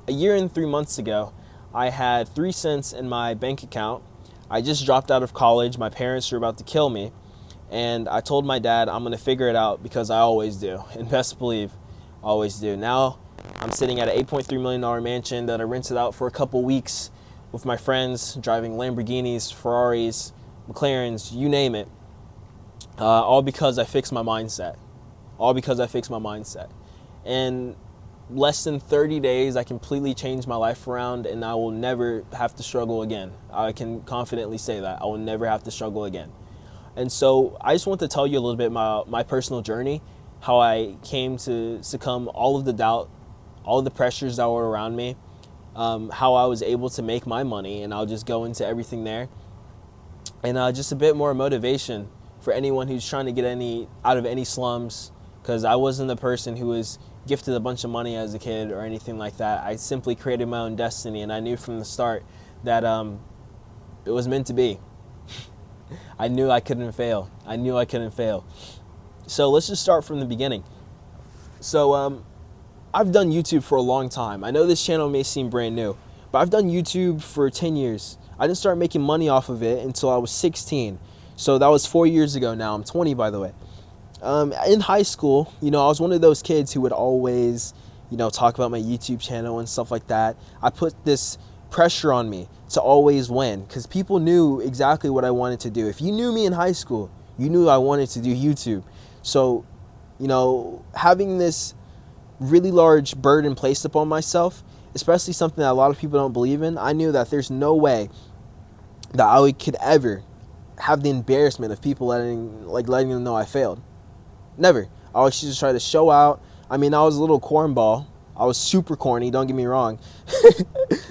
a year and 3 months ago, I had 3 cents in my bank account. I just dropped out of college. My parents were about to kill me. And I told my dad I'm going to figure it out because I always do. And best believe, I always do. Now I'm sitting at an $8.3 million mansion that I rented out for a couple weeks with my friends, driving Lamborghinis, Ferraris, McLarens, you name it. All because I fixed my mindset. All because I fixed my mindset. And less than 30 days, I completely changed my life around, and I will never have to struggle again. I can confidently say that. I will never have to struggle again. And so I just want to tell you a little bit about my personal journey, how I came to succumb all of the doubt, all of the pressures that were around me, how I was able to make my money, and I'll just go into everything there. And just a bit more motivation for anyone who's trying to get out of any slums, because I wasn't the person who was gifted a bunch of money as a kid or anything like that. I simply created my own destiny, and I knew from the start that it was meant to be. I knew I couldn't fail. I knew I couldn't fail. So let's just start from the beginning. So I've done YouTube for a long time. I know this channel may seem brand new, but I've done YouTube for 10 years. I didn't start making money off of it until I was 16. So that was 4 years ago now. I'm 20, by the way. In high school, I was one of those kids who would always, talk about my YouTube channel and stuff like that. I put this pressure on me to always win because people knew exactly what I wanted to do. If you knew me in high school, you knew I wanted to do YouTube. So, having this really large burden placed upon myself, especially something that a lot of people don't believe in, I knew that there's no way that I could ever have the embarrassment of people letting them know I failed. Never. I always just try to show out. I mean, I was a little cornball. I was super corny, don't get me wrong.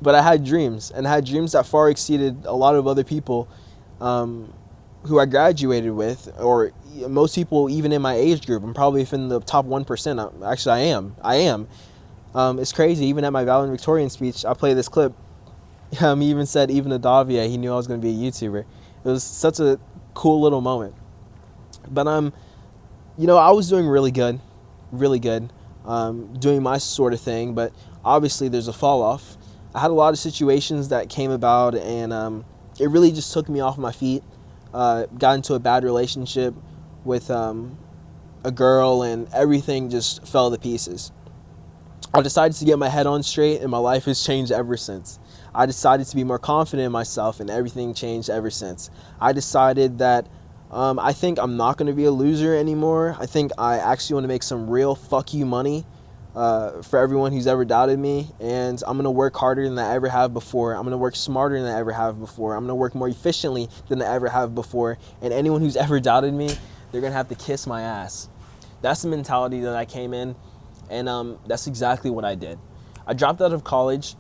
But I had dreams, and I had dreams that far exceeded a lot of other people who I graduated with, or most people even in my age group. I'm probably in the top 1%. Actually, I am. It's crazy. Even at my valedictorian speech, I play this clip. He even said, even Adavia, he knew I was going to be a YouTuber. It was such a cool little moment. But I was doing really good, doing my sort of thing. But obviously, there's a fall off. I had a lot of situations that came about, and it really just took me off my feet. Got into a bad relationship with a girl, and everything just fell to pieces. I decided to get my head on straight, and my life has changed ever since. I decided to be more confident in myself, and everything changed ever since. I decided that I think I'm not going to be a loser anymore. I think I actually want to make some real fuck you money for everyone who's ever doubted me, and I'm going to work harder than I ever have before. I'm going to work smarter than I ever have before. I'm going to work more efficiently than I ever have before, and anyone who's ever doubted me, they're going to have to kiss my ass. That's the mentality that I came in, and that's exactly what I did. I dropped out of college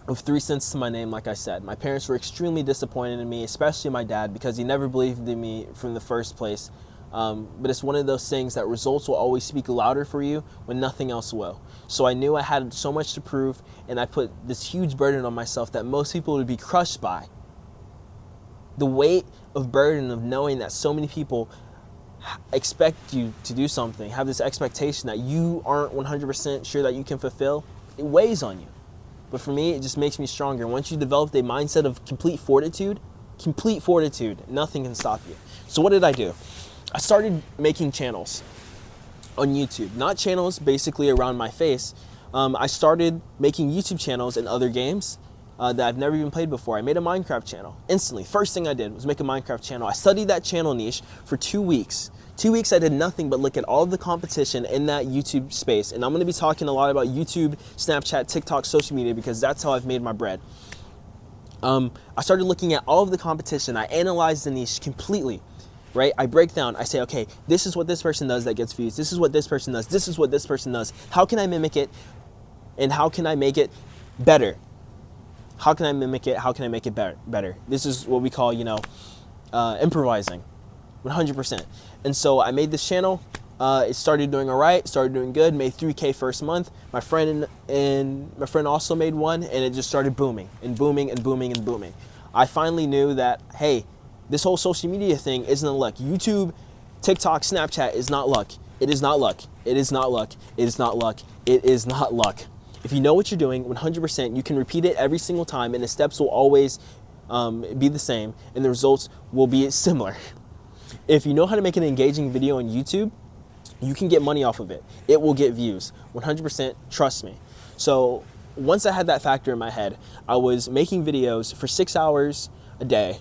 with 3 cents to my name, like I said. My parents were extremely disappointed in me, especially my dad, because he never believed in me from the first place. But it's one of those things that results will always speak louder for you when nothing else will. So I knew I had so much to prove, and I put this huge burden on myself that most people would be crushed by. The weight of burden of knowing that so many people expect you to do something, have this expectation that you aren't 100% sure that you can fulfill, it weighs on you. But for me, it just makes me stronger. Once you develop a mindset of complete fortitude, nothing can stop you. So what did I do? I started making channels on YouTube. Not channels basically around my face. I started making YouTube channels in other games that I've never even played before. I made a Minecraft channel instantly. First thing I did was make a Minecraft channel. I studied that channel niche for 2 weeks. 2 weeks I did nothing but look at all of the competition in that YouTube space. And I'm going to be talking a lot about YouTube, Snapchat, TikTok, social media, because that's how I've made my bread. I started looking at all of the competition. I analyzed the niche completely, right? I break down. I say, okay, this is what this person does that gets views. This is what this person does. This is what this person does. How can I mimic it? And how can I make it better? How can I mimic it? How can I make it better? This is what we call, improvising. 100%. And so I made this channel. It started doing all right, started doing good, made 3K first month. My friend also made one, and it just started booming and booming and booming and booming. I finally knew that, hey, this whole social media thing isn't luck. YouTube, TikTok, Snapchat is not luck. It is not luck. It is not luck. It is not luck. It is not luck. If you know what you're doing 100%, you can repeat it every single time, and the steps will always be the same, and the results will be similar. If you know how to make an engaging video on YouTube, you can get money off of it. It will get views, 100%, trust me. So once I had that factor in my head, I was making videos for 6 hours a day,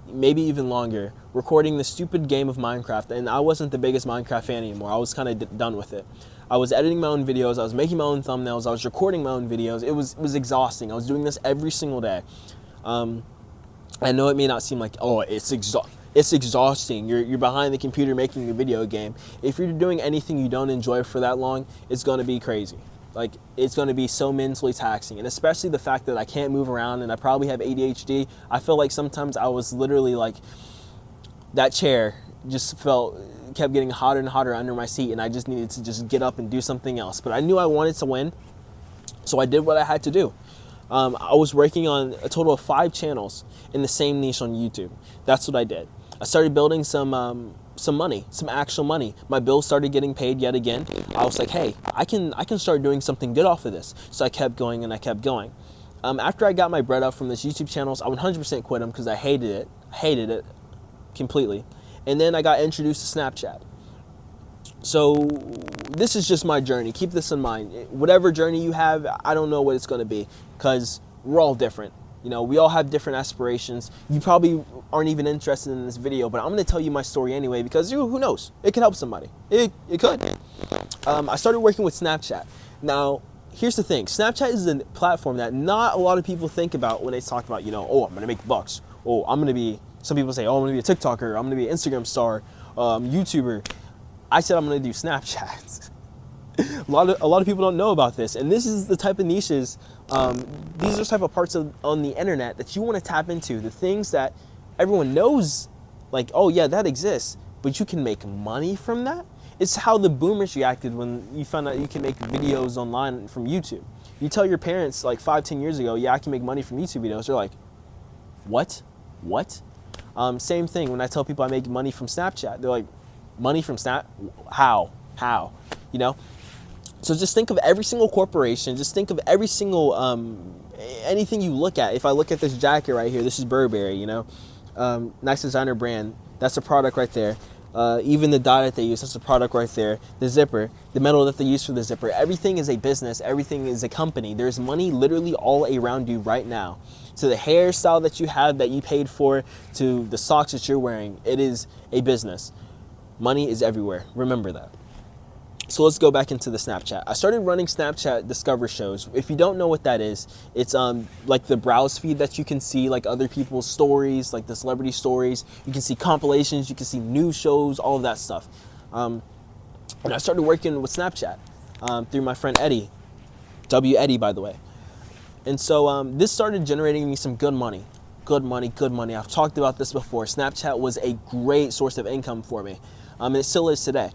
maybe even longer, recording the stupid game of Minecraft, and I wasn't the biggest Minecraft fan anymore. I was kind of done with it. I was editing my own videos, I was making my own thumbnails, I was recording my own videos. It was exhausting. I was doing this every single day. I know it may not seem like, oh, it's exhausting. You're behind the computer making a video game. If you're doing anything you don't enjoy for that long, it's gonna be crazy. Like, it's gonna be so mentally taxing. And especially the fact that I can't move around and I probably have ADHD. I feel like sometimes I was literally like, that chair just kept getting hotter and hotter under my seat, and I just needed to just get up and do something else. But I knew I wanted to win, so I did what I had to do. I was working on a total of 5 channels in the same niche on YouTube. That's what I did. I started building some money, some actual money. My bills started getting paid yet again. I was like, hey, I can start doing something good off of this. So I kept going and I kept going. After I got my bread up from this YouTube channels, I 100% quit them because I hated it completely. And then I got introduced to Snapchat. So this is just my journey. Keep this in mind. Whatever journey you have, I don't know what it's going to be, because we're all different. You know, we all have different aspirations. You probably aren't even interested in this video, but I'm going to tell you my story anyway, because who knows? It could help somebody. It could. I started working with Snapchat. Now, here's the thing. Snapchat is a platform that not a lot of people think about when they talk about, oh, I'm going to make bucks. Oh, I'm going to be, some people say, oh, I'm going to be a TikToker. I'm going to be an Instagram star, YouTuber. I said I'm going to do Snapchat. a lot of people don't know about this, and this is the type of niches. These are the type of parts on the internet that you want to tap into. The things that everyone knows, like, oh yeah, that exists, but you can make money from that. It's how the boomers reacted when you found out you can make videos online from YouTube. You tell your parents like 5-10 years ago, yeah, I can make money from YouTube videos. They're like, what? Same thing when I tell people I make money from Snapchat. They're like, money from Snap? How? You know? So just think of every single corporation. Just think of every single, anything you look at. If I look at this jacket right here, this is Burberry, nice designer brand. That's a product right there. Even the dye that they use, that's a product right there. The zipper, the metal that they use for the zipper. Everything is a business. Everything is a company. There's money literally all around you right now. To the hairstyle that you have that you paid for, to the socks that you're wearing, it is a business. Money is everywhere. Remember that. So let's go back into the Snapchat. I started running Snapchat Discover shows. If you don't know what that is, it's like the browse feed that you can see, like other people's stories, like the celebrity stories. You can see compilations, you can see news shows, all of that stuff. And I started working with Snapchat through my friend Eddie, W. Eddie, by the way. And so this started generating me some good money. Good money. I've talked about this before. Snapchat was a great source of income for me. And it still is today.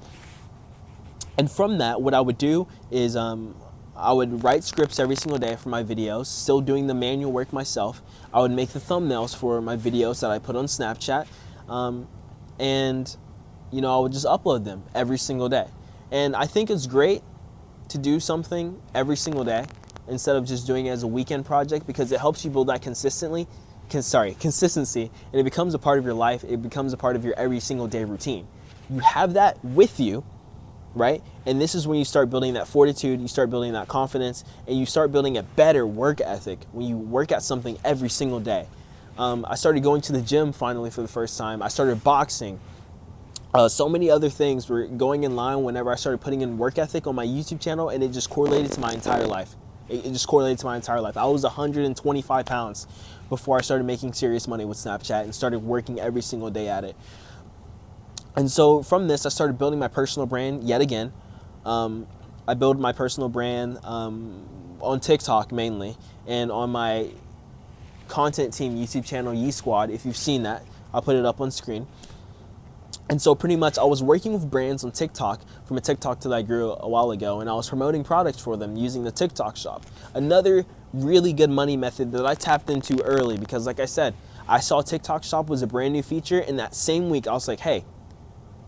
And from that, what I would do is I would write scripts every single day for my videos, still doing the manual work myself. I would make the thumbnails for my videos that I put on Snapchat. And, I would just upload them every single day. And I think it's great to do something every single day instead of just doing it as a weekend project, because it helps you build that consistency, and it becomes a part of your life. It becomes a part of your every single day routine. You have that with you, right? And this is when you start building that fortitude, you start building that confidence, and you start building a better work ethic when you work at something every single day. I started going to the gym finally for the first time. I started boxing. So many other things were going in line whenever I started putting in work ethic on my YouTube channel, and it just correlated to my entire life. It just correlated to my entire life. I was 125 pounds before I started making serious money with Snapchat and started working every single day at it. And so from this, I started building my personal brand yet again. I built my personal brand on TikTok mainly, and on my content team YouTube channel, Yee Squad. If you've seen that, I'll put it up on screen. And so pretty much I was working with brands on TikTok from a TikTok that I grew a while ago, and I was promoting products for them using the TikTok shop. Another really good money method that I tapped into early, because like I said, I saw TikTok shop was a brand new feature, and that same week I was like, hey,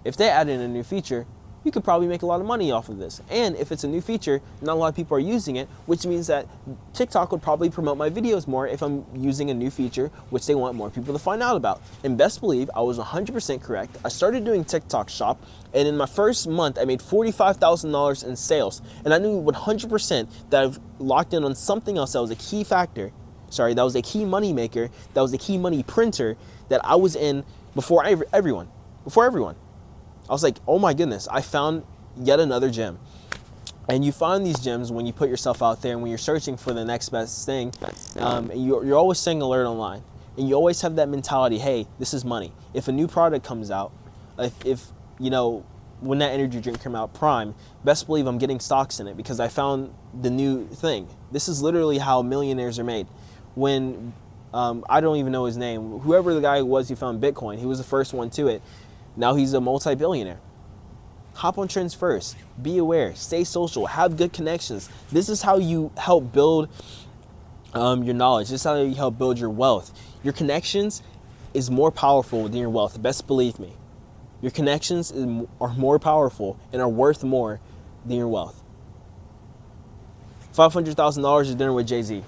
if they add in a new feature, you could probably make a lot of money off of this. And if it's a new feature, not a lot of people are using it, which means that TikTok would probably promote my videos more if I'm using a new feature, which they want more people to find out about. And best believe I was 100% correct. I started doing TikTok Shop, and in my first month, I made $45,000 in sales. And I knew 100% that I've locked in on something else that was a key factor. Sorry, that was a key money maker, that was a key money printer that I was in before everyone. I was like, oh my goodness, I found yet another gem. And you find these gems when you put yourself out there and when you're searching for the next best thing. And you're always staying alert online. And you always have that mentality, hey, this is money. If a new product comes out, if you know, when that energy drink came out, Prime, best believe I'm getting stocks in it because I found the new thing. This is literally how millionaires are made. When, I don't even know his name, whoever the guy was who found Bitcoin, he was the first one to it. Now he's a multi-billionaire. Hop on trends first. Be aware. Stay social. Have good connections. This is how you help build your knowledge. This is how you help build your wealth. Your connections is more powerful than your wealth. Best believe me. Your connections are more powerful and are worth more than your wealth. $500,000 is dinner with Jay-Z.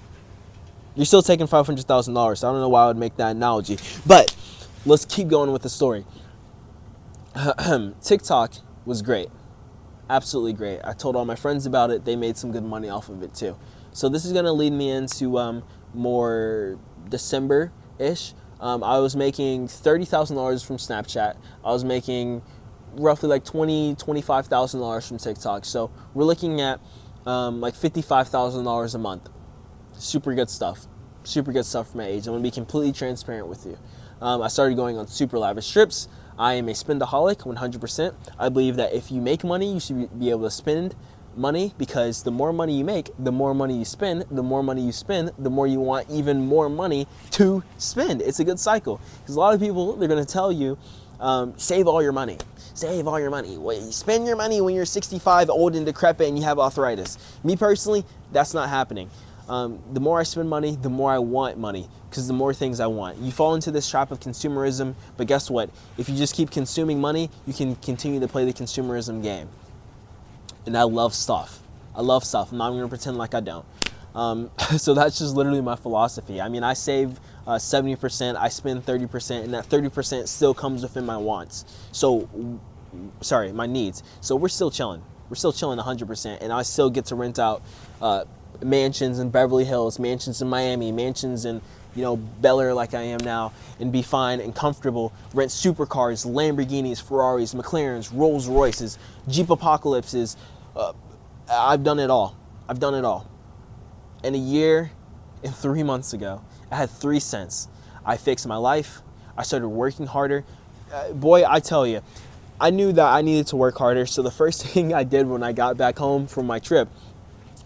You're still taking $500,000. So I don't know why I would make that analogy. But let's keep going with the story. TikTok was great. Absolutely great. I told all my friends about it. They made some good money off of it too. So this is going to lead me into more December-ish. I was making $30,000 from Snapchat. I was making roughly like $25,000 from TikTok. So we're looking at like $55,000 a month. Super good stuff. Super good stuff for my age. I'm going to be completely transparent with you. I started going on super lavish trips. I am a spendaholic, 100%. I believe that if you make money, you should be able to spend money because the more money you make, the more money you spend. The more money you spend, the more you want even more money to spend. It's a good cycle. Because a lot of people, they're going to tell you, save all your money. Save all your money. Spend your money when you're 65, old and decrepit, and you have arthritis. Me personally, that's not happening. The more I spend money, the more I want money, because the more things I want. You fall into this trap of consumerism, but guess what? If you just keep consuming money, you can continue to play the consumerism game. And I love stuff. I love stuff. I'm not going to pretend like I don't. So that's just literally my philosophy. I mean, I save 70%, I spend 30%, and that 30% still comes within my wants. So, sorry, my needs. So we're still chilling. We're still chilling 100%, and I still get to rent out mansions in Beverly Hills, mansions in Miami, mansions in, you know, Bel Air like I am now, and be fine and comfortable, rent supercars, Lamborghinis, Ferraris, McLarens, Rolls Royces, Jeep Apocalypses. I've done it all. I've done it all. And a year and 3 months ago, I had 3 cents. I fixed my life. I started working harder. Boy, I tell you, I knew that I needed to work harder. So the first thing I did when I got back home from my trip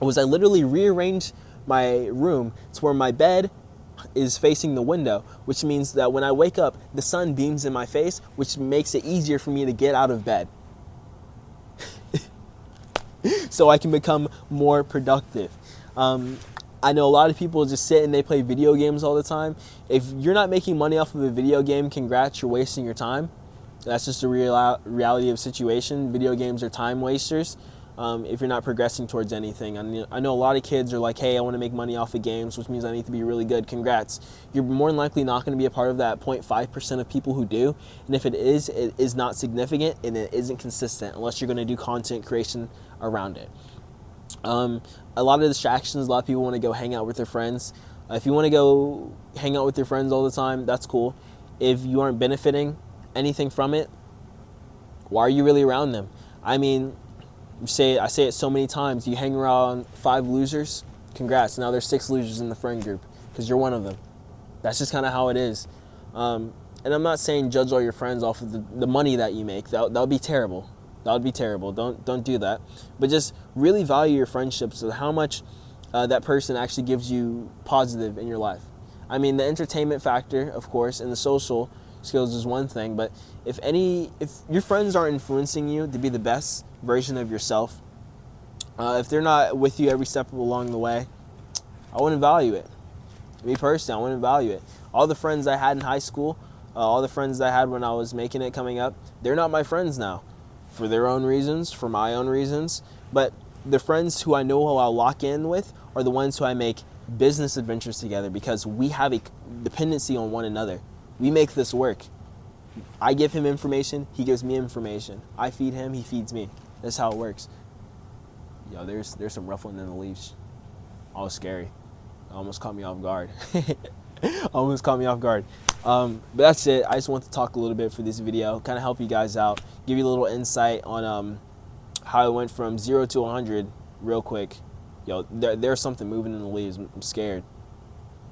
was I literally rearranged my room to where my bed is facing the window, which means that when I wake up, the sun beams in my face, which makes it easier for me to get out of bed. So I can become more productive. I know a lot of people just sit and they play video games all the time. If you're not making money off of a video game, congrats, you're wasting your time. That's just the reality of the situation. Video games are time wasters. If you're not progressing towards anything. I know a lot of kids are like, hey, I want to make money off of games, which means I need to be really good. Congrats. You're more than likely not going to be a part of that 0.5% of people who do. And if it is not significant and it isn't consistent unless you're going to do content creation around it. A lot of distractions. A lot of people want to go hang out with their friends. If you want to go hang out with your friends all the time, that's cool. If you aren't benefiting anything from it, why are you really around them? I mean, I say it so many times. You hang around 5 losers, congrats. Now there's 6 losers in the friend group because you're one of them. That's just kind of how it is. And I'm not saying judge all your friends off of the money that you make. That would be terrible. That would be terrible. Don't do that. But just really value your friendships and how much that person actually gives you positive in your life. I mean, the entertainment factor, of course, and the social skills is one thing, but if your friends aren't influencing you to be the best version of yourself, if they're not with you every step along the way, I wouldn't value it. Me personally, I wouldn't value it. All the friends I had in high school, all the friends I had when I was making it coming up, they're not my friends now. for their own reasons, for my own reasons. But the friends who I know who I'll lock in with are the ones who I make business adventures together, because we have a dependency on one another. We make this work. I give him information, he gives me information. I feed him, he feeds me. That's how it works. Yo, there's some ruffling in the leaves. All scary. Almost caught me off guard. Almost caught me off guard. But that's it. I just want to talk a little bit for this video, kind of help you guys out, give you a little insight on how I went from 0 to 100 real quick. Yo, there's something moving in the leaves. I'm scared.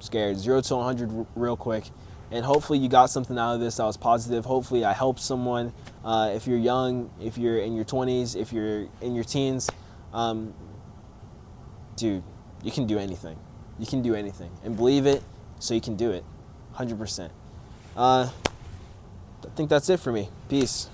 0 to 100 real quick. And hopefully you got something out of this that was positive. Hopefully I helped someone. If you're young, if you're in your 20s, if you're in your teens, dude, you can do anything. You can do anything. And believe it, so you can do it. 100%. I think that's it for me. Peace.